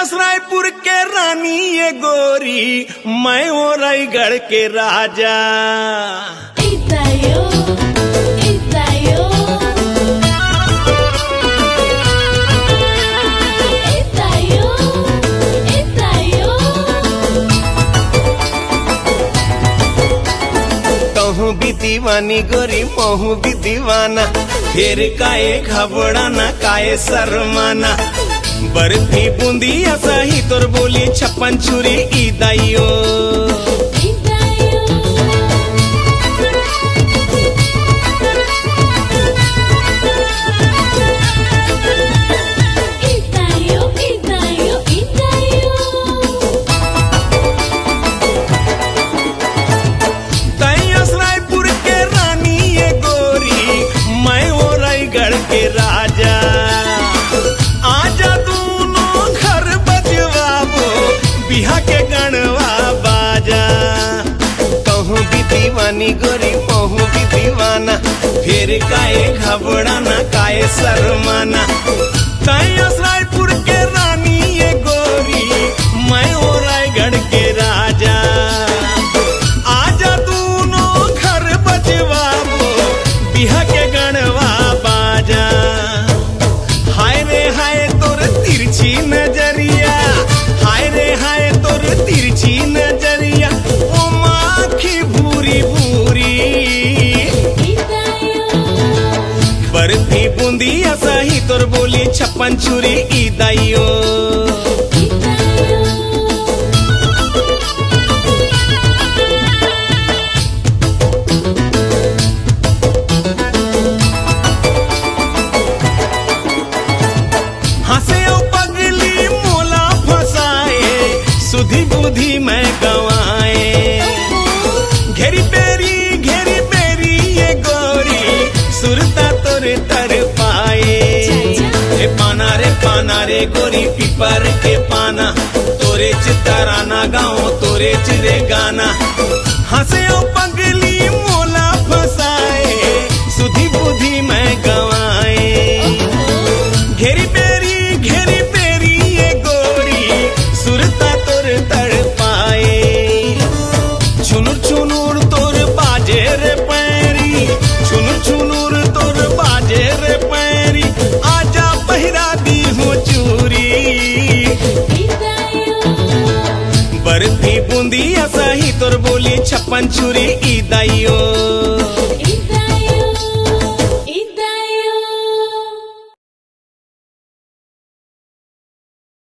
रायपुर के रानी ये गोरी, मैं वो रायगढ़ के राजा। Itayo, Itayo, Itayo, Itayo। तहु भी दीवानी गोरी महू भी दीवाना, फिर काए घबराना काए शर्माना। बर्फी बूंदिया सही तोर बोली छप्पन छुरी ईदाइयो। रायपुर के रानी ये गोरी, मैं वो रायगढ़ के राजा। आजा दोनों घर बजवाबो, बिहा के गणवा बाजा। कहूँ भी दीवानी गोरी महू भी दीवाना, फिर काए घबराना काए शर्माना। रायपुर के रानी ये गोरी, मैं वो रायगढ़ के राजा। आजा दोनों घर बजवाबो, बिहा के गणवा बाजा। हाय रे हाय तोर तिरछी नजरिया, हाय रे हाय तोर तिरछी नजरिया। ओ माखी भूरी भूरी, बर्फी बूंदिया सही तोर बोली छप्पन छुरी ईदाइयो। सुधी बुद्धि मैं गवाए, घेरी बेरी ये गोरी, सुरता तोरे तर पाए। पाना रे गोरी पीपर के पाना, तोरे चितराना गाँव तोरे चिरे गाना। हंसे ओ पगली मोला फसाए, सुधी बुद्धि मैं गवाए। घेरी बेरी ये गोरी, सुरता तड़ पाए। छुनुर छुनुर तोर बाजे रे पैरी, छुनुर छुनुर तोर बाजे रे पैरी। आजा पहिरा दी हूँ चूरी, बर्फी बूंदिया सही तोर बोली छप्पन छुरी ईदाइयो।